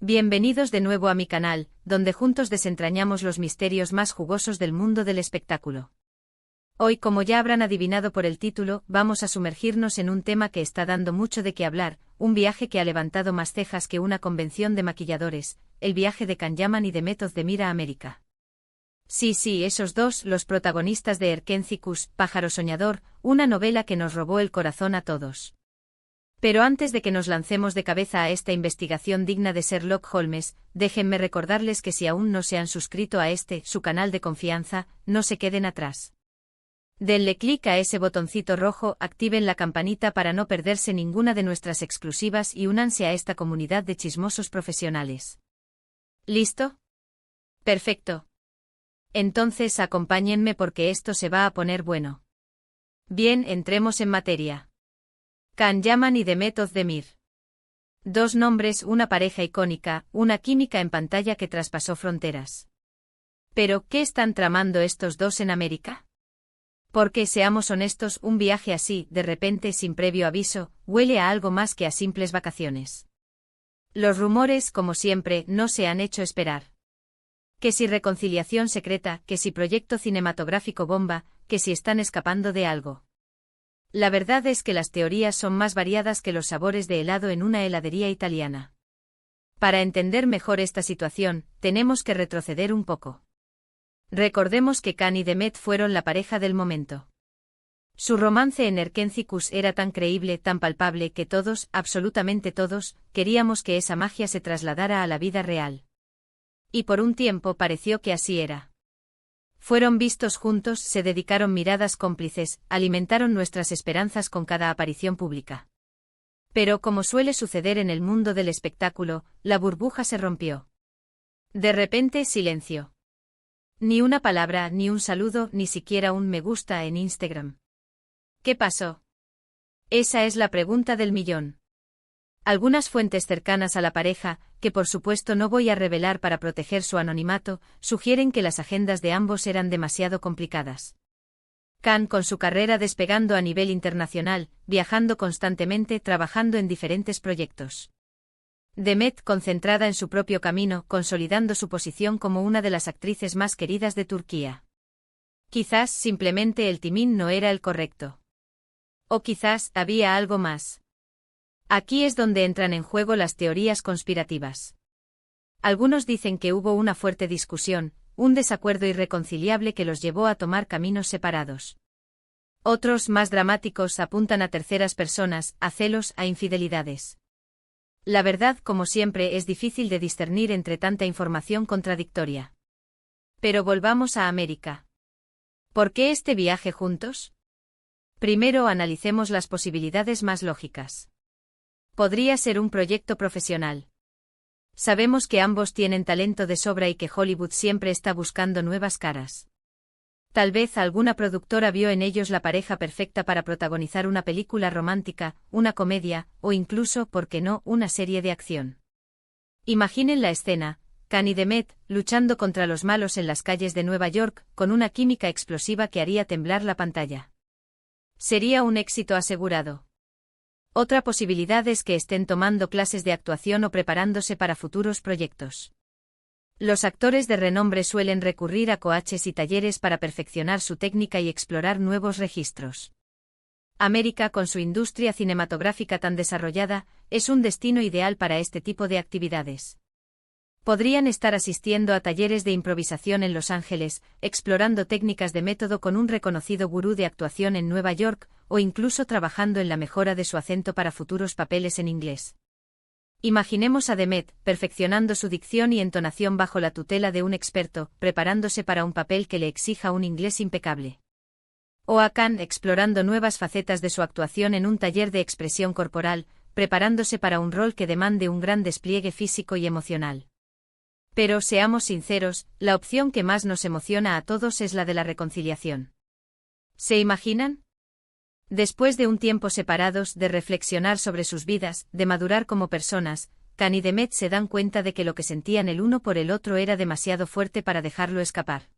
Bienvenidos de nuevo a mi canal, donde juntos desentrañamos los misterios más jugosos del mundo del espectáculo. Hoy, como ya habrán adivinado por el título, vamos a sumergirnos en un tema que está dando mucho de qué hablar, un viaje que ha levantado más cejas que una convención de maquilladores, el viaje de Can Yaman y de Method de Mira a América. Sí, esos dos, los protagonistas de Erkenci-Kuş, Pájaro Soñador, una novela que nos robó el corazón a todos. Pero antes de que nos lancemos de cabeza a esta investigación digna de Sherlock Holmes, déjenme recordarles que si aún no se han suscrito a su canal de confianza, no se queden atrás. Denle clic a ese botoncito rojo, activen la campanita para no perderse ninguna de nuestras exclusivas y únanse a esta comunidad de chismosos profesionales. ¿Listo? Perfecto. Entonces acompáñenme porque esto se va a poner bueno. Bien, entremos en materia. Can Yaman y The Method de Mir. Dos nombres, una pareja icónica, una química en pantalla que traspasó fronteras. Pero, ¿qué están tramando estos dos en América? Porque, seamos honestos, un viaje así, de repente, sin previo aviso, huele a algo más que a simples vacaciones. Los rumores, como siempre, no se han hecho esperar. Que si reconciliación secreta, que si proyecto cinematográfico bomba, que si están escapando de algo. La verdad es que las teorías son más variadas que los sabores de helado en una heladería italiana. Para entender mejor esta situación, tenemos que retroceder un poco. Recordemos que Can y Demet fueron la pareja del momento. Su romance en Erkenci-Kuş era tan creíble, tan palpable que todos, absolutamente todos, queríamos que esa magia se trasladara a la vida real. Y por un tiempo pareció que así era. Fueron vistos juntos, se dedicaron miradas cómplices, alimentaron nuestras esperanzas con cada aparición pública. Pero como suele suceder en el mundo del espectáculo, la burbuja se rompió. De repente, silencio. Ni una palabra, ni un saludo, ni siquiera un me gusta en Instagram. ¿Qué pasó? Esa es la pregunta del millón. Algunas fuentes cercanas a la pareja, que por supuesto no voy a revelar para proteger su anonimato, sugieren que las agendas de ambos eran demasiado complicadas. Can con su carrera despegando a nivel internacional, viajando constantemente, trabajando en diferentes proyectos. Demet concentrada en su propio camino, consolidando su posición como una de las actrices más queridas de Turquía. Quizás simplemente el timing no era el correcto. O quizás había algo más. Aquí es donde entran en juego las teorías conspirativas. Algunos dicen que hubo una fuerte discusión, un desacuerdo irreconciliable que los llevó a tomar caminos separados. Otros, más dramáticos, apuntan a terceras personas, a celos, a infidelidades. La verdad, como siempre, es difícil de discernir entre tanta información contradictoria. Pero volvamos a América. ¿Por qué este viaje juntos? Primero analicemos las posibilidades más lógicas. Podría ser un proyecto profesional. Sabemos que ambos tienen talento de sobra y que Hollywood siempre está buscando nuevas caras. Tal vez alguna productora vio en ellos la pareja perfecta para protagonizar una película romántica, una comedia, o incluso, ¿por qué no?, una serie de acción. Imaginen la escena, Can y Demet, luchando contra los malos en las calles de Nueva York, con una química explosiva que haría temblar la pantalla. Sería un éxito asegurado. Otra posibilidad es que estén tomando clases de actuación o preparándose para futuros proyectos. Los actores de renombre suelen recurrir a coaches y talleres para perfeccionar su técnica y explorar nuevos registros. América, con su industria cinematográfica tan desarrollada, es un destino ideal para este tipo de actividades. Podrían estar asistiendo a talleres de improvisación en Los Ángeles, explorando técnicas de método con un reconocido gurú de actuación en Nueva York, o incluso trabajando en la mejora de su acento para futuros papeles en inglés. Imaginemos a Demet, perfeccionando su dicción y entonación bajo la tutela de un experto, preparándose para un papel que le exija un inglés impecable. O a Can explorando nuevas facetas de su actuación en un taller de expresión corporal, preparándose para un rol que demande un gran despliegue físico y emocional. Pero, seamos sinceros, la opción que más nos emociona a todos es la de la reconciliación. ¿Se imaginan? Después de un tiempo separados, de reflexionar sobre sus vidas, de madurar como personas, Can y Demet se dan cuenta de que lo que sentían el uno por el otro era demasiado fuerte para dejarlo escapar.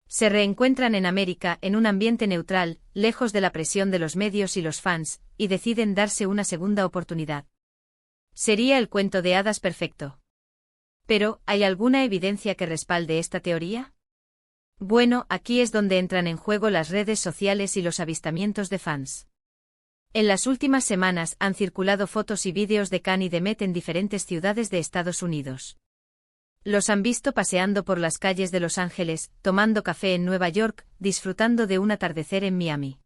Se reencuentran en América, en un ambiente neutral, lejos de la presión de los medios y los fans, y deciden darse una segunda oportunidad. Sería el cuento de hadas perfecto. Pero, ¿hay alguna evidencia que respalde esta teoría? Bueno, aquí es donde entran en juego las redes sociales y los avistamientos de fans. En las últimas semanas han circulado fotos y vídeos de Kanye y Met en diferentes ciudades de Estados Unidos. Los han visto paseando por las calles de Los Ángeles, tomando café en Nueva York, disfrutando de un atardecer en Miami.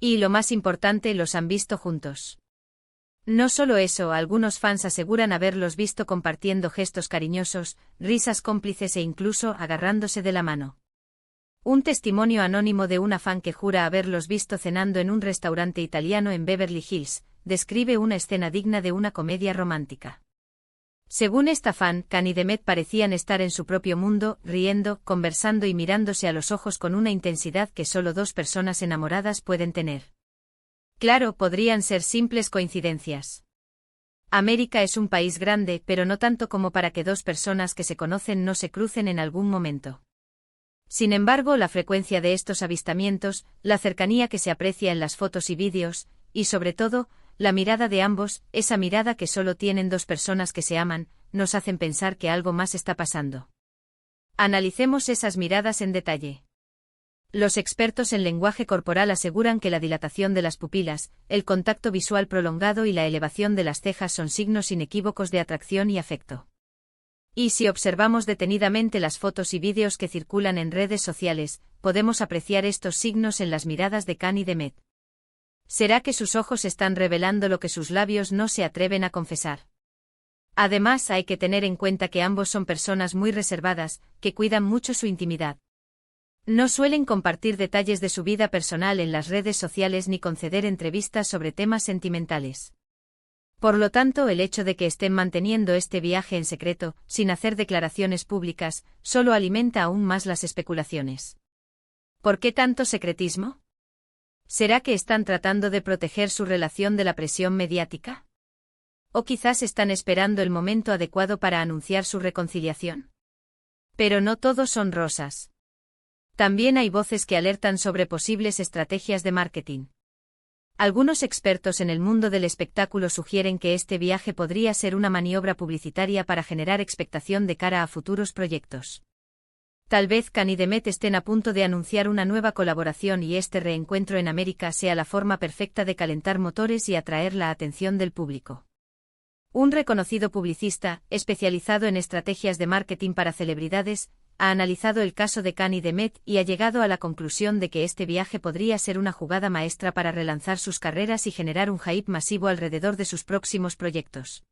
Y lo más importante, los han visto juntos. No solo eso, algunos fans aseguran haberlos visto compartiendo gestos cariñosos, risas cómplices e incluso agarrándose de la mano. Un testimonio anónimo de una fan que jura haberlos visto cenando en un restaurante italiano en Beverly Hills, describe una escena digna de una comedia romántica. Según esta fan, Kanye y Met parecían estar en su propio mundo, riendo, conversando y mirándose a los ojos con una intensidad que solo dos personas enamoradas pueden tener. Claro, podrían ser simples coincidencias. América es un país grande, pero no tanto como para que dos personas que se conocen no se crucen en algún momento. Sin embargo, la frecuencia de estos avistamientos, la cercanía que se aprecia en las fotos y vídeos, y sobre todo, la mirada de ambos, esa mirada que solo tienen dos personas que se aman, nos hacen pensar que algo más está pasando. Analicemos esas miradas en detalle. Los expertos en lenguaje corporal aseguran que la dilatación de las pupilas, el contacto visual prolongado y la elevación de las cejas son signos inequívocos de atracción y afecto. Y si observamos detenidamente las fotos y vídeos que circulan en redes sociales, podemos apreciar estos signos en las miradas de Kanye y Met. ¿Será que sus ojos están revelando lo que sus labios no se atreven a confesar? Además, hay que tener en cuenta que ambos son personas muy reservadas, que cuidan mucho su intimidad. No suelen compartir detalles de su vida personal en las redes sociales ni conceder entrevistas sobre temas sentimentales. Por lo tanto, el hecho de que estén manteniendo este viaje en secreto, sin hacer declaraciones públicas, solo alimenta aún más las especulaciones. ¿Por qué tanto secretismo? ¿Será que están tratando de proteger su relación de la presión mediática? ¿O quizás están esperando el momento adecuado para anunciar su reconciliación? Pero no todos son rosas. También hay voces que alertan sobre posibles estrategias de marketing. Algunos expertos en el mundo del espectáculo sugieren que este viaje podría ser una maniobra publicitaria para generar expectación de cara a futuros proyectos. Tal vez Kanye y Met estén a punto de anunciar una nueva colaboración y este reencuentro en América sea la forma perfecta de calentar motores y atraer la atención del público. Un reconocido publicista, especializado en estrategias de marketing para celebridades, ha analizado el caso de Kanye y Met y ha llegado a la conclusión de que este viaje podría ser una jugada maestra para relanzar sus carreras y generar un hype masivo alrededor de sus próximos proyectos.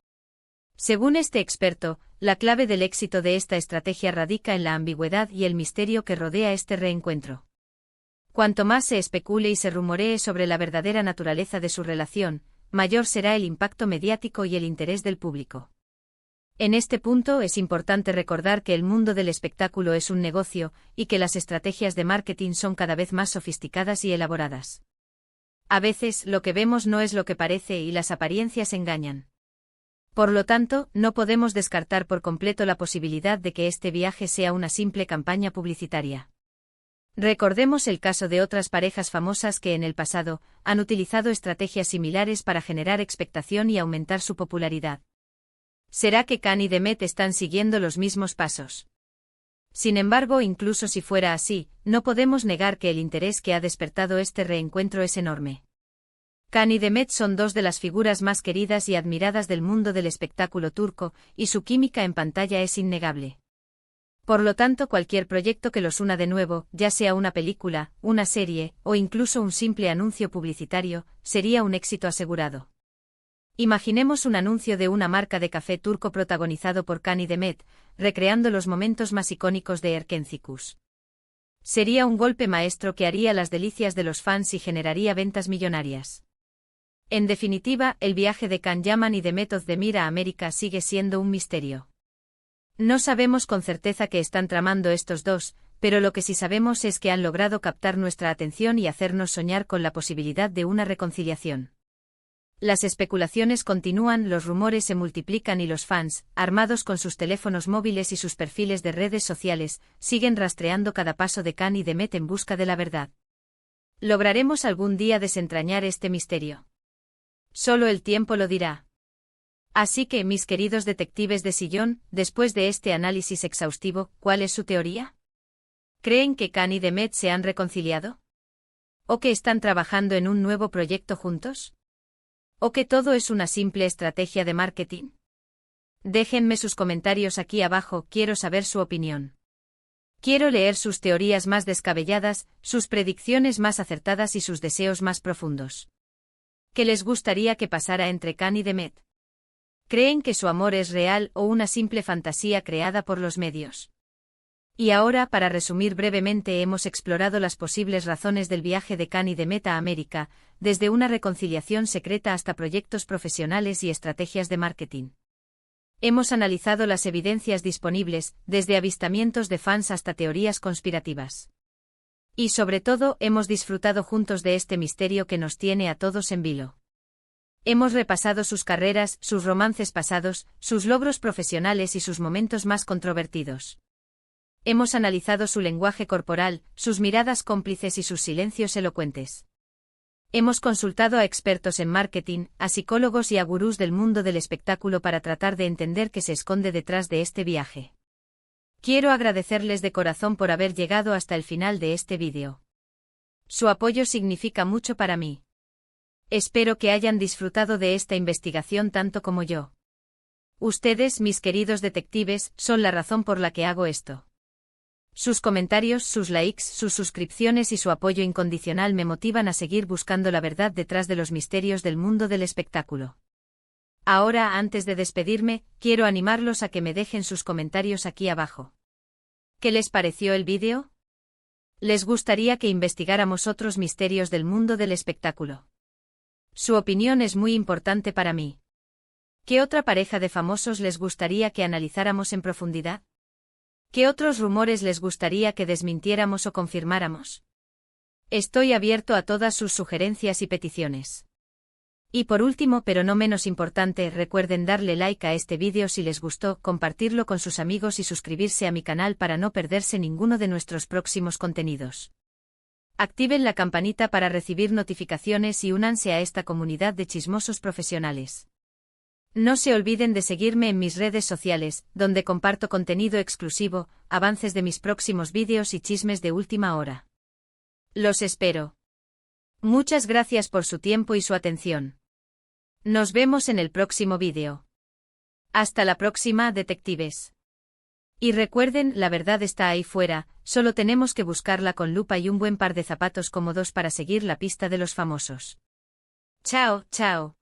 Según este experto, la clave del éxito de esta estrategia radica en la ambigüedad y el misterio que rodea este reencuentro. Cuanto más se especule y se rumoree sobre la verdadera naturaleza de su relación, mayor será el impacto mediático y el interés del público. En este punto es importante recordar que el mundo del espectáculo es un negocio, y que las estrategias de marketing son cada vez más sofisticadas y elaboradas. A veces, lo que vemos no es lo que parece y las apariencias engañan. Por lo tanto, no podemos descartar por completo la posibilidad de que este viaje sea una simple campaña publicitaria. Recordemos el caso de otras parejas famosas que en el pasado han utilizado estrategias similares para generar expectación y aumentar su popularidad. ¿Será que Kanye y Met están siguiendo los mismos pasos? Sin embargo, incluso si fuera así, no podemos negar que el interés que ha despertado este reencuentro es enorme. Kanye y Met son dos de las figuras más queridas y admiradas del mundo del espectáculo turco, y su química en pantalla es innegable. Por lo tanto, cualquier proyecto que los una de nuevo, ya sea una película, una serie, o incluso un simple anuncio publicitario, sería un éxito asegurado. Imaginemos un anuncio de una marca de café turco protagonizado por Kanye y Met, recreando los momentos más icónicos de Erkencikus. Sería un golpe maestro que haría las delicias de los fans y generaría ventas millonarias. En definitiva, el viaje de Can Yaman y de Met Özdemir a América sigue siendo un misterio. No sabemos con certeza qué están tramando estos dos, pero lo que sí sabemos es que han logrado captar nuestra atención y hacernos soñar con la posibilidad de una reconciliación. Las especulaciones continúan, los rumores se multiplican y los fans, armados con sus teléfonos móviles y sus perfiles de redes sociales, siguen rastreando cada paso de Kanye y de Met en busca de la verdad. ¿Lograremos algún día desentrañar este misterio? Solo el tiempo lo dirá. Así que, mis queridos detectives de sillón, después de este análisis exhaustivo, ¿cuál es su teoría? ¿Creen que Khan y Demet se han reconciliado? ¿O que están trabajando en un nuevo proyecto juntos? ¿O que todo es una simple estrategia de marketing? Déjenme sus comentarios aquí abajo, quiero saber su opinión. Quiero leer sus teorías más descabelladas, sus predicciones más acertadas y sus deseos más profundos. ¿Qué les gustaría que pasara entre Khan y Demet? ¿Creen que su amor es real o una simple fantasía creada por los medios? Y ahora, para resumir brevemente, hemos explorado las posibles razones del viaje de Khan y Demet a América, desde una reconciliación secreta hasta proyectos profesionales y estrategias de marketing. Hemos analizado las evidencias disponibles, desde avistamientos de fans hasta teorías conspirativas. Y sobre todo, hemos disfrutado juntos de este misterio que nos tiene a todos en vilo. Hemos repasado sus carreras, sus romances pasados, sus logros profesionales y sus momentos más controvertidos. Hemos analizado su lenguaje corporal, sus miradas cómplices y sus silencios elocuentes. Hemos consultado a expertos en marketing, a psicólogos y a gurús del mundo del espectáculo para tratar de entender qué se esconde detrás de este viaje. Quiero agradecerles de corazón por haber llegado hasta el final de este vídeo. Su apoyo significa mucho para mí. Espero que hayan disfrutado de esta investigación tanto como yo. Ustedes, mis queridos detectives, son la razón por la que hago esto. Sus comentarios, sus likes, sus suscripciones y su apoyo incondicional me motivan a seguir buscando la verdad detrás de los misterios del mundo del espectáculo. Ahora, antes de despedirme, quiero animarlos a que me dejen sus comentarios aquí abajo. ¿Qué les pareció el vídeo? ¿Les gustaría que investigáramos otros misterios del mundo del espectáculo? Su opinión es muy importante para mí. ¿Qué otra pareja de famosos les gustaría que analizáramos en profundidad? ¿Qué otros rumores les gustaría que desmintiéramos o confirmáramos? Estoy abierto a todas sus sugerencias y peticiones. Y por último, pero no menos importante, recuerden darle like a este vídeo si les gustó, compartirlo con sus amigos y suscribirse a mi canal para no perderse ninguno de nuestros próximos contenidos. Activen la campanita para recibir notificaciones y únanse a esta comunidad de chismosos profesionales. No se olviden de seguirme en mis redes sociales, donde comparto contenido exclusivo, avances de mis próximos vídeos y chismes de última hora. Los espero. Muchas gracias por su tiempo y su atención. Nos vemos en el próximo vídeo. Hasta la próxima, detectives. Y recuerden, la verdad está ahí fuera, solo tenemos que buscarla con lupa y un buen par de zapatos cómodos para seguir la pista de los famosos. Chao, chao.